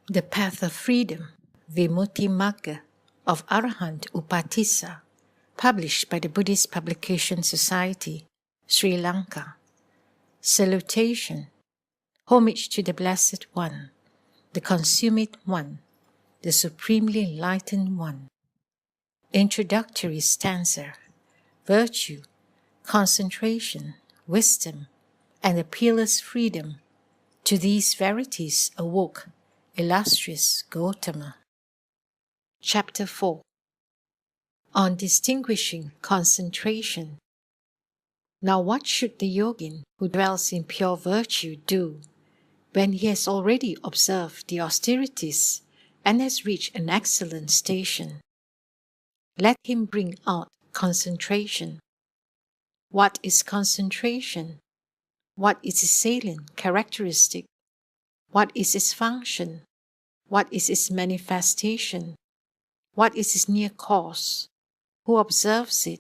The Path of Freedom, Vimutti Magga, of Arahant Upatissa, published by the Buddhist Publication Society, Sri Lanka. Salutation. Homage to the Blessed One, the Consummate One, the Supremely Enlightened One. Introductory stanza. Virtue, concentration, wisdom, and the peerless freedom. To these verities awoke illustrious Gautama. Chapter 4. On distinguishing concentration. Now what should the yogin who dwells in pure virtue do when he has already observed the austerities and has reached an excellent station? Let him bring out concentration. What is concentration? What is its salient characteristic? What is its function? What is its manifestation? What is its near cause? Who observes it?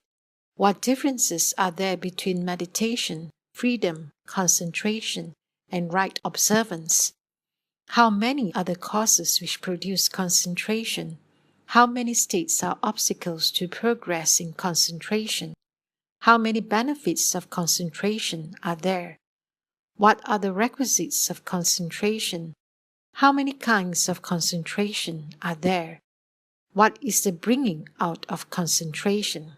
What differences are there between meditation, freedom, concentration, and right observance? How many are the causes which produce concentration? How many states are obstacles to progress in concentration? How many benefits of concentration are there? What are the requisites of concentration? How many kinds of concentration are there? What is the bringing out of concentration?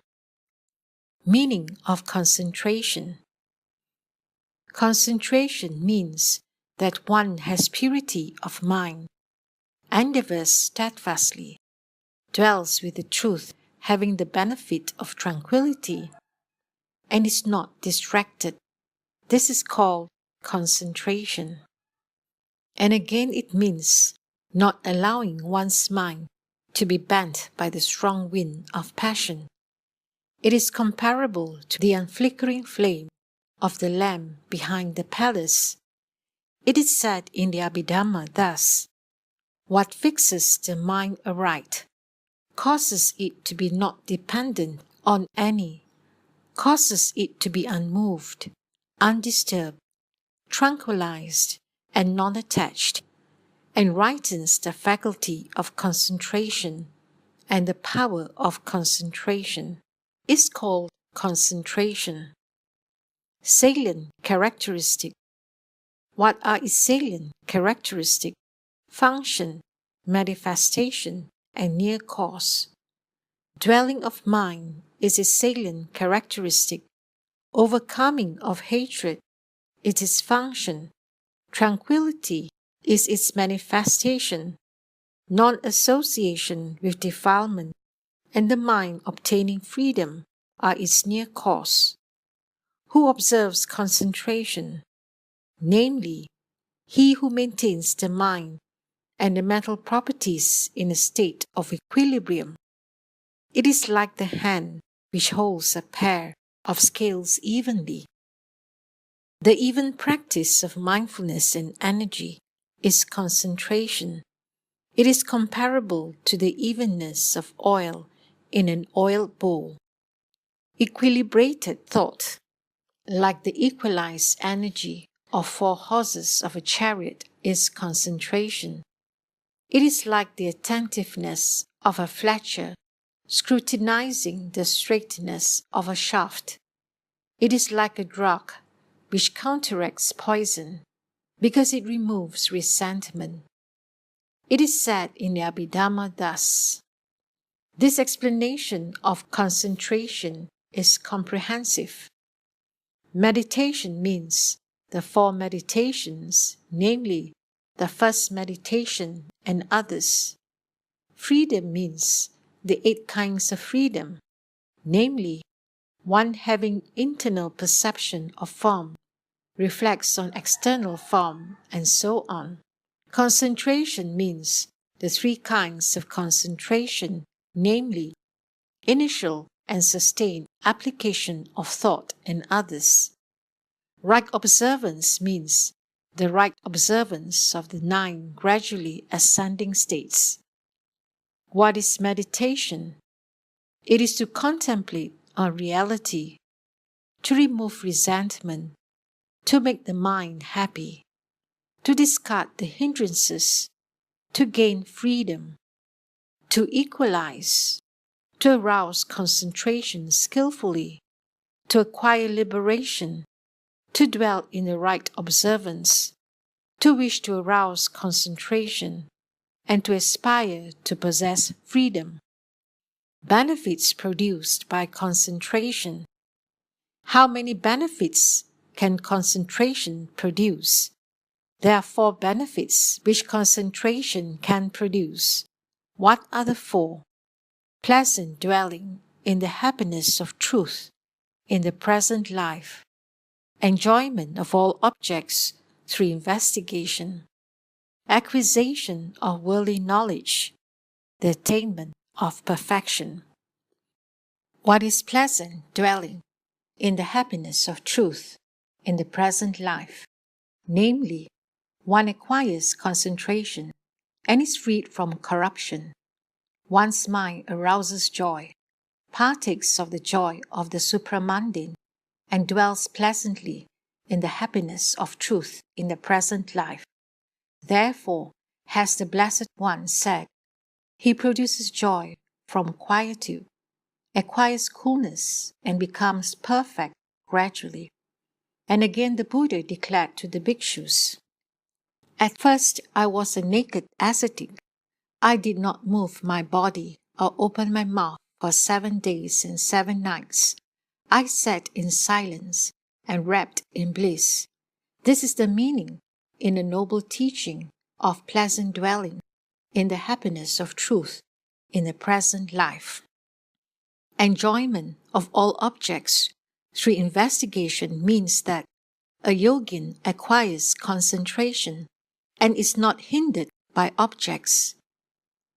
Meaning of concentration. Concentration means that one has purity of mind, endeavors steadfastly, dwells with the truth having the benefit of tranquility, and is not distracted. This is called concentration. And again it means not allowing one's mind to be bent by the strong wind of passion. It is comparable to the unflickering flame of the lamp behind the palace. It is said in the Abhidhamma thus: what fixes the mind aright, causes it to be not dependent on any, causes it to be unmoved, undisturbed, tranquilized, and non-attached, and rightens the faculty of concentration and the power of concentration, is called concentration. Salient characteristic. What are its salient characteristic, function, manifestation, and near cause? Dwelling of mind is its salient characteristic. Overcoming of hatred is its function. Tranquility is its manifestation. Non-association with defilement and the mind obtaining freedom are its near cause. Who observes concentration? Namely, he who maintains the mind and the mental properties in a state of equilibrium. It is like the hand which holds a pair of scales evenly. The even practice of mindfulness and energy is concentration. It is comparable to the evenness of oil in an oil bowl. Equilibrated thought, like the equalized energy of 4 horses of a chariot, is concentration. It is like the attentiveness of a fletcher scrutinizing the straightness of a shaft. It is like a drug which counteracts poison because it removes resentment. It is said in the Abhidhamma thus: this explanation of concentration is comprehensive. Meditation means the 4 meditations, namely the first meditation and others. Freedom means the 8 kinds of freedom, namely one having internal perception of form, reflects on external form, and so on. Concentration means the 3 kinds of concentration, namely initial and sustained application of thought and others. Right observance means the right observance of the 9 gradually ascending states. What is meditation? It is to contemplate on reality, to remove resentment, to make the mind happy, to discard the hindrances, to gain freedom, to equalize, to arouse concentration skillfully, to acquire liberation, to dwell in the right observance, to wish to arouse concentration, and to aspire to possess freedom. Benefits produced by concentration. How many benefits can concentration produce? There are 4 benefits which concentration can produce. What are the 4? Pleasant dwelling in the happiness of truth in the present life, enjoyment of all objects through investigation, acquisition of worldly knowledge, the attainment of perfection. What is pleasant dwelling in the happiness of truth in the present life? Namely, one acquires concentration and is freed from corruption. One's mind arouses joy, partakes of the joy of the supramundane, and dwells pleasantly in the happiness of truth in the present life. Therefore, has the Blessed One said, he produces joy from quietude, acquires coolness, and becomes perfect gradually. And again the Buddha declared to the bhikshus, at first I was a naked ascetic. I did not move my body or open my mouth for 7 days and 7 nights. I sat in silence and wrapped in bliss. This is the meaning in the noble teaching of pleasant dwelling in the happiness of truth in the present life. Enjoyment of all objects through investigation means that a yogin acquires concentration and is not hindered by objects.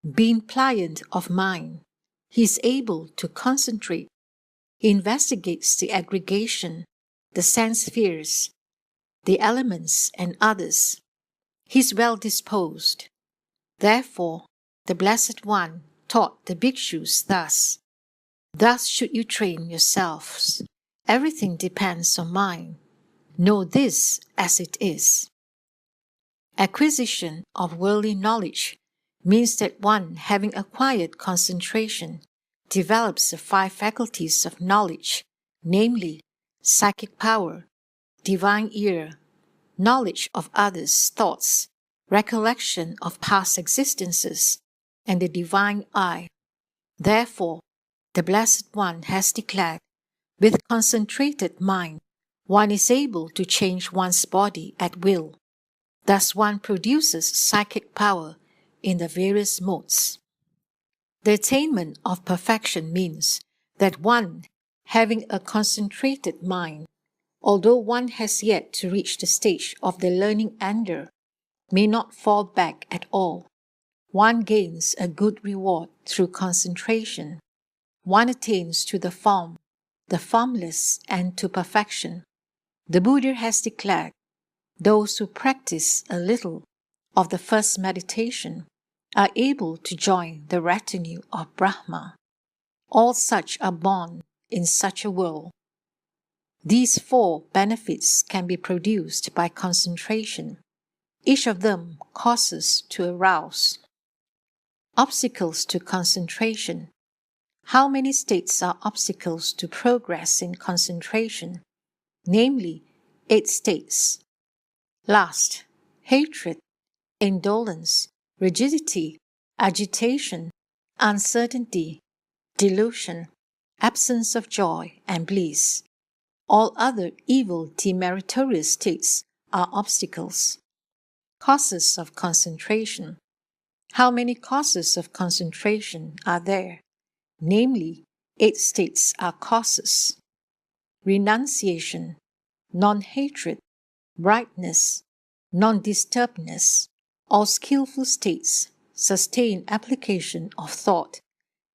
Being pliant of mind, he is able to concentrate. He investigates the aggregation, the sense spheres, the elements, and others. He is well disposed. Therefore, the Blessed One taught the bhikshus thus. Thus should you train yourselves. Everything depends on mind. Know this as it is. Acquisition of worldly knowledge means that one having acquired concentration develops the 5 faculties of knowledge, namely psychic power, divine ear, knowledge of others' thoughts, recollection of past existences, and the divine eye. Therefore, the Blessed One has declared, with concentrated mind, one is able to change one's body at will. Thus one produces psychic power in the various modes. The attainment of perfection means that one, having a concentrated mind, although one has yet to reach the stage of the learning ender, may not fall back at all. One gains a good reward through concentration. One attains to the form, the formless, and to perfection. The Buddha has declared, those who practice a little of the first meditation are able to join the retinue of Brahma. All such are born in such a world. These 4 benefits can be produced by concentration. Each of them causes to arouse. Obstacles to concentration. How many states are obstacles to progress in concentration? Namely, 8 states. Last, hatred, indolence, rigidity, agitation, uncertainty, delusion, absence of joy and bliss. All other evil demeritorious states are obstacles. Causes of concentration. How many causes of concentration are there? Namely, 8 states are causes. Renunciation, non-hatred, brightness, non-disturbedness, all skillful states, sustained application of thought,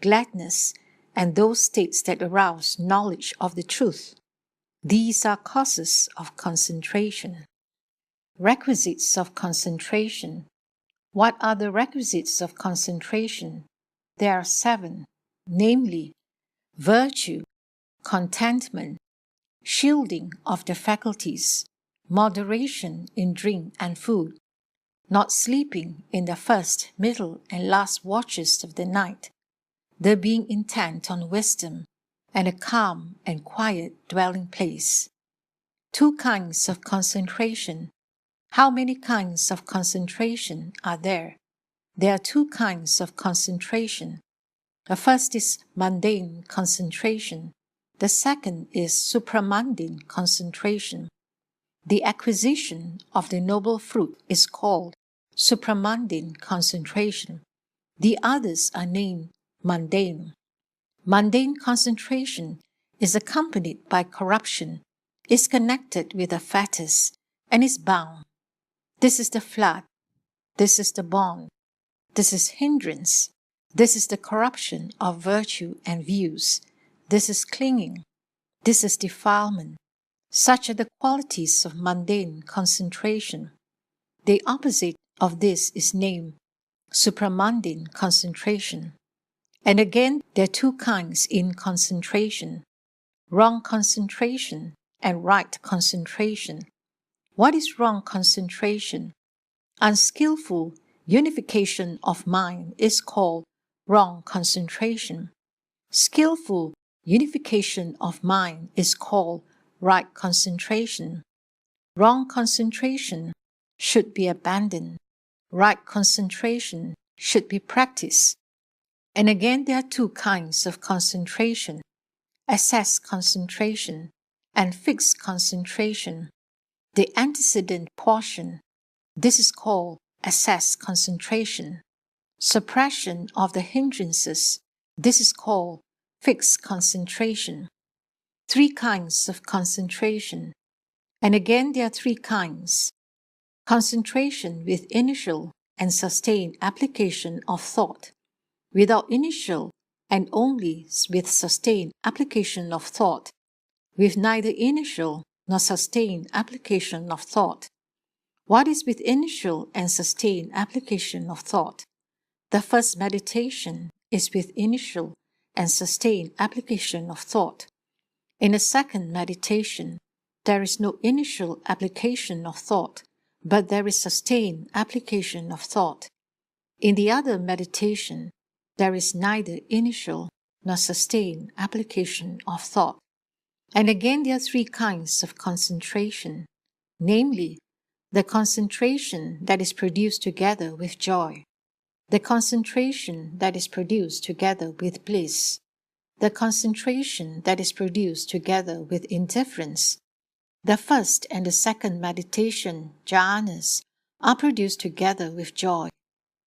gladness, and those states that arouse knowledge of the truth. These are causes of concentration. Requisites of concentration. What are the requisites of concentration? There are 7, namely, virtue, contentment, shielding of the faculties, moderation in drink and food, not sleeping in the first, middle, and last watches of the night, the being intent on wisdom and a calm and quiet dwelling place. 2 kinds of concentration. How many kinds of concentration are there? There are 2 kinds of concentration. The first is mundane concentration. The second is supramundane concentration. The acquisition of the noble fruit is called supramundane concentration. The others are named mundane. Mundane concentration is accompanied by corruption, is connected with a fetus, and is bound. This is the flood. This is the bond. This is hindrance. This is the corruption of virtue and views. This is clinging. This is defilement. Such are the qualities of mundane concentration. The opposite of this is named supramundane concentration. And again, there are 2 kinds in concentration: wrong concentration and right concentration. What is wrong concentration? Unskillful unification of mind is called wrong concentration. Skillful unification of mind is called right concentration. Wrong concentration should be abandoned. Right concentration should be practiced. And again, there are 2 kinds of concentration: access concentration and fixed concentration. The antecedent portion, this is called access concentration. Suppression of the hindrances, this is called fixed concentration. 3 kinds of concentration. And again, there are 3 kinds: concentration with initial and sustained application of thought, without initial and only with sustained application of thought, with neither initial nor sustained application of thought. What is with initial and sustained application of thought? The first meditation is with initial and sustained application of thought. In the second meditation, there is no initial application of thought, but there is sustained application of thought. In the other meditation, there is neither initial nor sustained application of thought. And again, there are 3 kinds of concentration, namely, the concentration that is produced together with joy, the concentration that is produced together with bliss, the concentration that is produced together with indifference. The first and the second meditation, jhanas, are produced together with joy.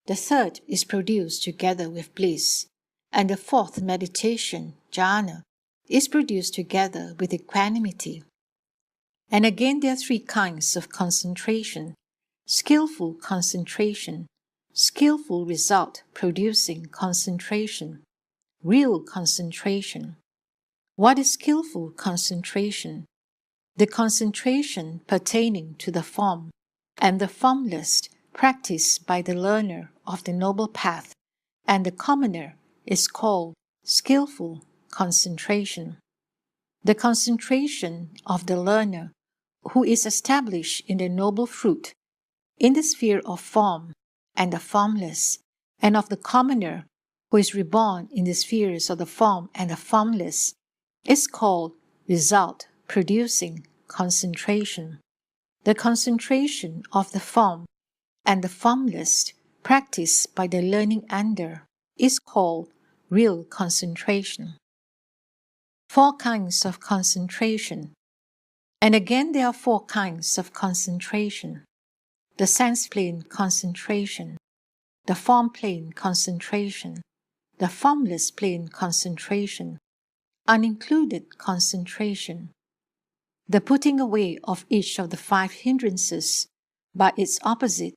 The third is produced together with bliss. And the fourth meditation, jhana, is produced together with equanimity. And again, there are 3 kinds of concentration: skillful concentration, skillful result producing concentration, real concentration. What is skillful concentration? The concentration pertaining to the form and the formless practiced by the learner of the noble path and the commoner is called skillful concentration. The concentration of the learner who is established in the noble fruit, in the sphere of form and the formless, and of the commoner who is reborn in the spheres of the form and the formless, is called result producing concentration. The concentration of the form and the formless practiced by the learning ender is called real concentration. 4 kinds of concentration. And again, there are 4 kinds of concentration: the sense plane concentration, the form plane concentration, the formless plane concentration, unincluded concentration. The putting away of each of the 5 hindrances by its opposite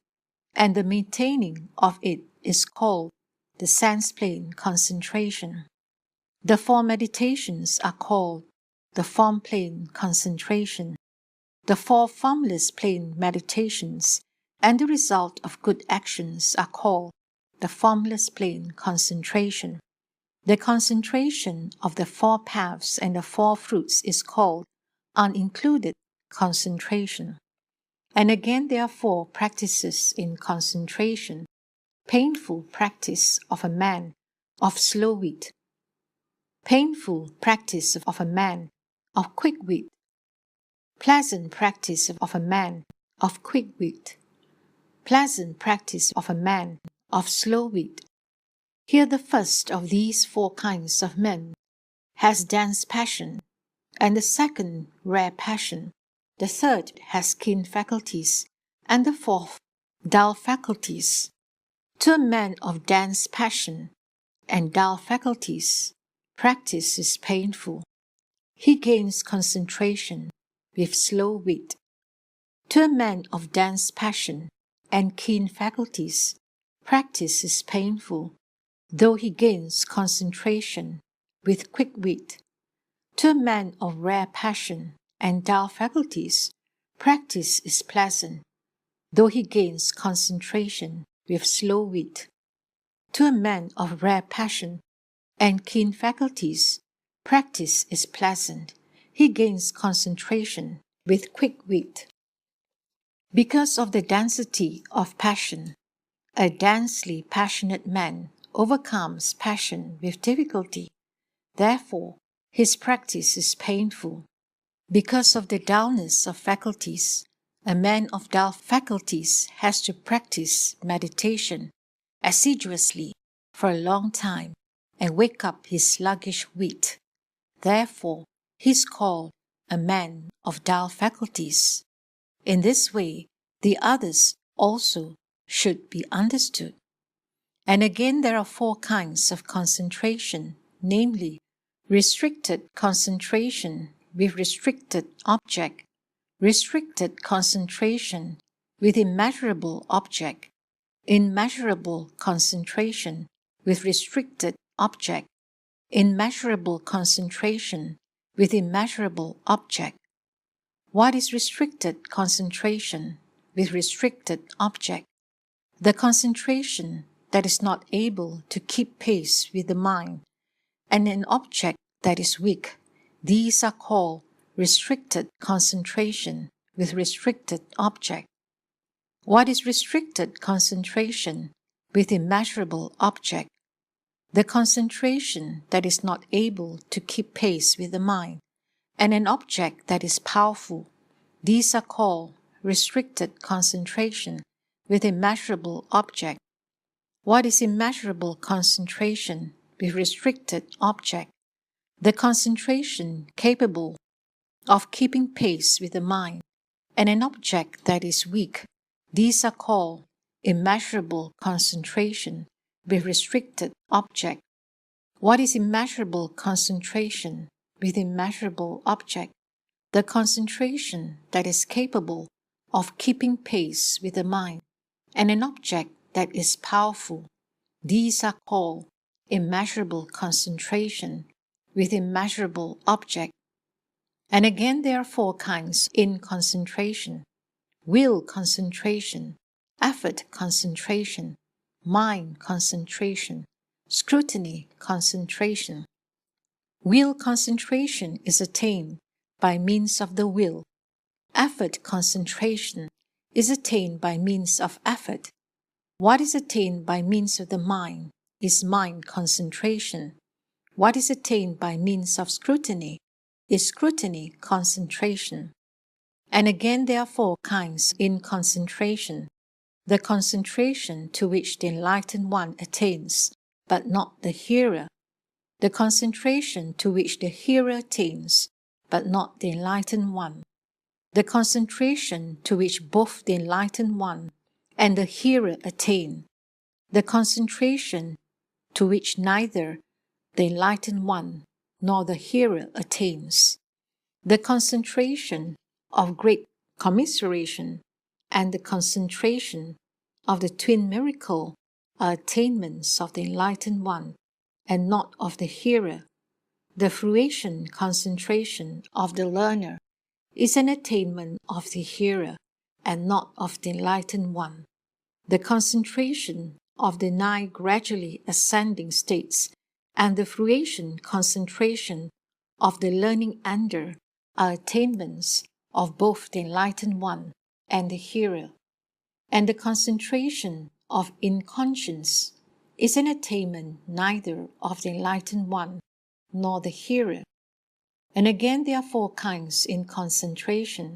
and the maintaining of it is called the sense plane concentration. The 4 meditations are called the form plane concentration. The 4 formless plane meditations and the result of good actions are called the formless plane concentration. The concentration of the 4 paths and the 4 fruits is called unincluded concentration. And again there are 4 practices in concentration. Painful practice of a man of slow wit. Painful practice of a man of quick wit. Pleasant practice of a man of quick wit. Pleasant practice of a man of slow wit. Here the first of these 4 kinds of men has dense passion, and the second rare passion. The third has keen faculties, and the fourth dull faculties. To a man of dense passion and dull faculties, practice is painful. He gains concentration with slow wit. To a man of dense passion and keen faculties, practice is painful, though he gains concentration with quick wit. To a man of rare passion and dull faculties, practice is pleasant, though he gains concentration with slow wit. To a man of rare passion and keen faculties, practice is pleasant. He gains concentration with quick wit. Because of the density of passion, a densely passionate man overcomes passion with difficulty. Therefore, his practice is painful. Because of the dullness of faculties, a man of dull faculties has to practice meditation assiduously for a long time and wake up his sluggish wit. Therefore, he is called a man of dull faculties. In this way, the others also should be understood. And again, there are 4 kinds of concentration, namely, restricted concentration with restricted object, restricted concentration with immeasurable object, immeasurable concentration with restricted object, immeasurable concentration with immeasurable object. What is restricted concentration with restricted object? The concentration that is not able to keep pace with the mind, and an object that is weak. These are called restricted concentration with restricted object. What is restricted concentration with immeasurable object? The concentration that is not able to keep pace with the mind, and an object that is powerful. These are called restricted concentration with immeasurable object. What is immeasurable concentration with restricted object? The concentration capable of keeping pace with the mind, and an object that is weak. These are called immeasurable concentration with restricted object. What is immeasurable concentration with immeasurable object? The concentration that is capable of keeping pace with the mind, and an object that is powerful. These are called immeasurable concentration with immeasurable object. And again, there are 4 kinds in concentration: will concentration, effort concentration, mind concentration, scrutiny concentration. Will concentration is attained by means of the will. Effort concentration is attained by means of effort. What is attained by means of the mind is mind concentration. What is attained by means of scrutiny is scrutiny concentration. And again, there are 4 kinds in concentration: the concentration to which the enlightened one attains, but not the hearer; the concentration to which the hearer attains, but not the enlightened one; the concentration to which both the enlightened one and the hearer attain; the concentration to which neither the enlightened one nor the hearer attains; the concentration of great commiseration and the concentration of the twin miracle are attainments of the enlightened one and not of the hearer. The fruition concentration of the learner is an attainment of the hearer and not of the enlightened one. The concentration of the 9 gradually ascending states and the fruition concentration of the learning ender are attainments of both the enlightened one and the hearer, and the concentration of inconscience is an attainment neither of the enlightened one nor the hearer. And again there are four kinds in concentration.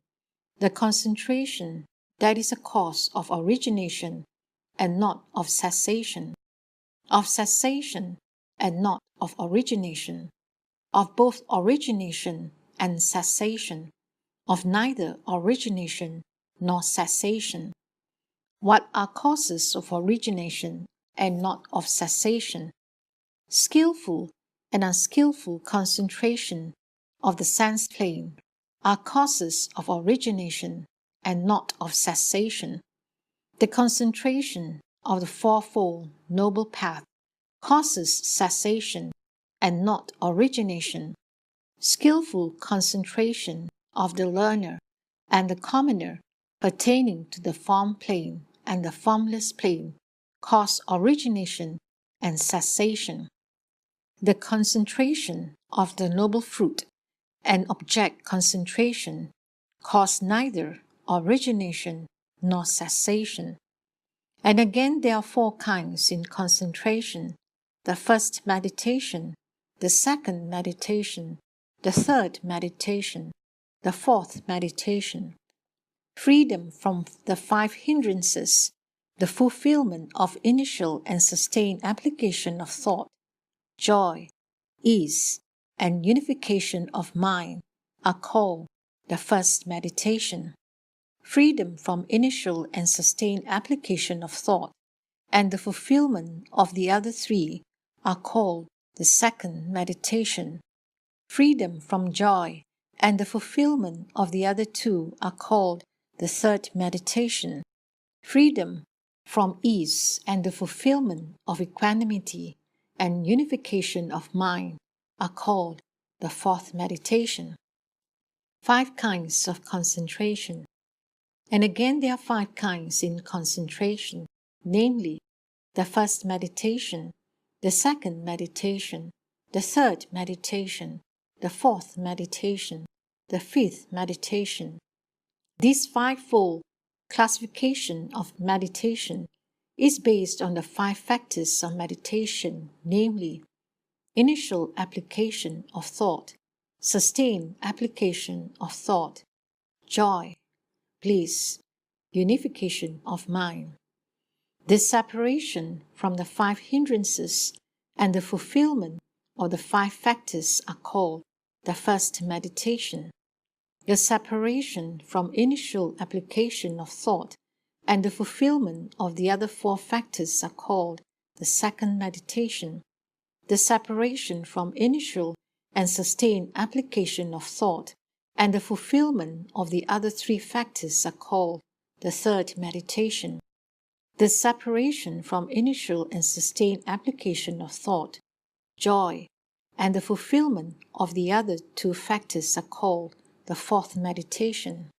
The concentration that is a cause of origination and not of cessation and not of origination, of both origination and cessation, of neither origination nor cessation. What are causes of origination and not of cessation? Skillful and unskillful concentration of the sense plane are causes of origination and not of cessation. The concentration of the fourfold noble path causes cessation and not origination. Skillful concentration of the learner and the commoner pertaining to the form plane and the formless plane cause origination and cessation. The concentration of the noble fruit and object concentration cause neither origination nor cessation. And again there are four kinds in concentration: the first meditation, the second meditation, the third meditation, the fourth meditation. Freedom from the five hindrances, the fulfillment of initial and sustained application of thought, joy, ease, and unification of mind are called the first meditation. Freedom from initial and sustained application of thought and the fulfillment of the other three are called the second meditation. Freedom from joy and the fulfillment of the other two are called the third meditation. Freedom from ease and the fulfillment of equanimity and unification of mind are called the fourth meditation. 5 kinds of concentration. And again there are 5 kinds in concentration, namely the first meditation, the second meditation, the third meditation, the fourth meditation, the fifth meditation. This fivefold classification of meditation is based on the 5 factors of meditation, namely initial application of thought, sustained application of thought, joy, bliss, unification of mind. This separation from the 5 hindrances and the fulfillment of the 5 factors are called the first meditation. The separation from initial application of thought and the fulfillment of the other 4 factors are called the second meditation. The separation from initial and sustained application of thought and the fulfillment of the other 3 factors are called the third meditation. The separation from initial and sustained application of thought, joy, and the fulfillment of the other 2 factors are called the fourth meditation.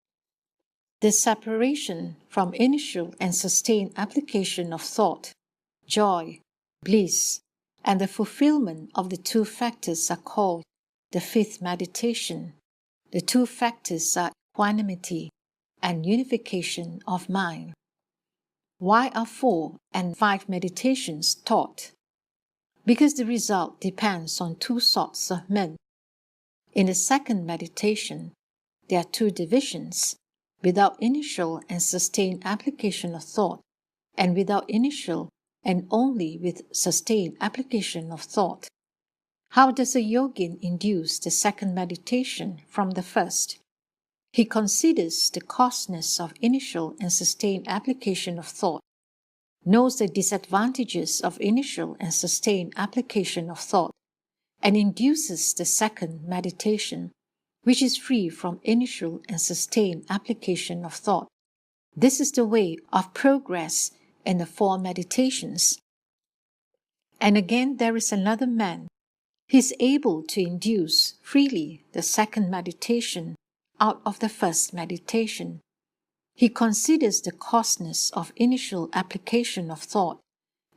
The separation from initial and sustained application of thought, joy, bliss, and the fulfillment of the 2 factors are called the fifth meditation. The 2 factors are equanimity and unification of mind. Why are 4 and 5 meditations taught? Because the result depends on 2 sorts of men. In the second meditation, there are 2 divisions: without initial and sustained application of thought, and without initial and only with sustained application of thought. How does a yogin induce the second meditation from the first? He considers the costness of initial and sustained application of thought, knows the disadvantages of initial and sustained application of thought, and induces the second meditation, which is free from initial and sustained application of thought. This is the way of progress in the 4 meditations. And again there is another man. He is able to induce freely the second meditation out of the first meditation. He considers the costness of initial application of thought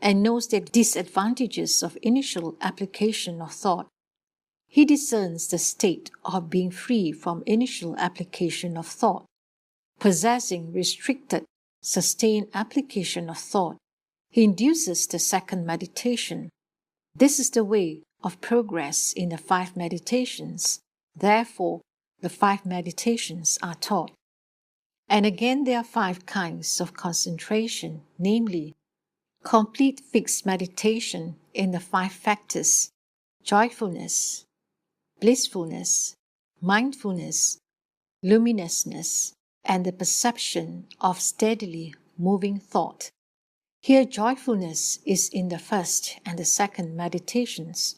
and knows the disadvantages of initial application of thought. He discerns the state of being free from initial application of thought. possessing restricted, sustained application of thought, he induces the second meditation. This is the way of progress in the 5 meditations. Therefore, the 5 meditations are taught. And again, there are 5 kinds of concentration, namely, complete fixed meditation in the 5 factors: joyfulness, blissfulness, mindfulness, luminousness, and the perception of steadily moving thought. Here, joyfulness is in the first and the second meditations.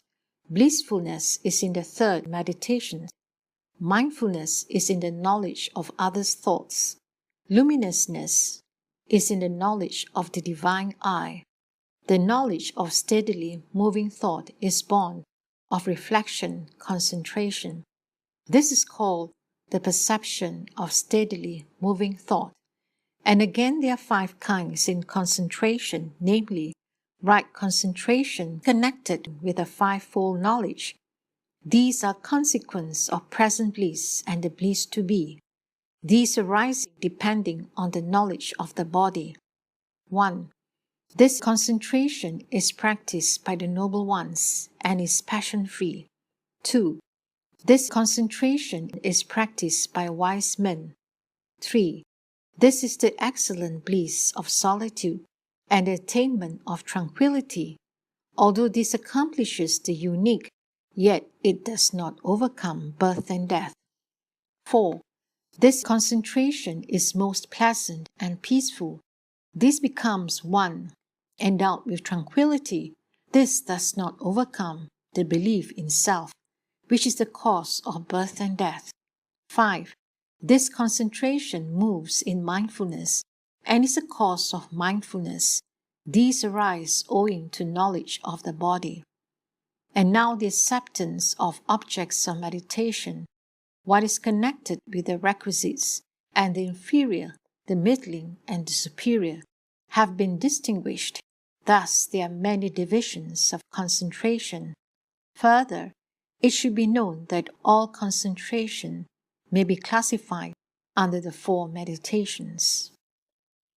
Blissfulness is in the third meditation. Mindfulness is in the knowledge of others' thoughts. Luminousness is in the knowledge of the divine eye. The knowledge of steadily moving thought is born of reflection, concentration. This is called the perception of steadily moving thought. And again, there are 5 kinds in concentration, namely, right concentration connected with a 5-fold knowledge. These are consequence of present bliss and the bliss to be. These arising depending on the knowledge of the body. 1. This concentration is practiced by the noble ones and is passion-free. 2. This concentration is practiced by wise men. 3. This is the excellent bliss of solitude and the attainment of tranquility. Although this accomplishes the unique, yet it does not overcome birth and death. 4. This concentration is most pleasant and peaceful. This becomes one, endowed with tranquility. This does not overcome the belief in self, which is the cause of birth and death. 5. This concentration moves in mindfulness and is a cause of mindfulness. These arise owing to knowledge of the body. And now the acceptance of objects of meditation, what is connected with the requisites, and the inferior, the middling, and the superior, have been distinguished. Thus there are many divisions of concentration. Further, it should be known that all concentration may be classified under the 4 meditations.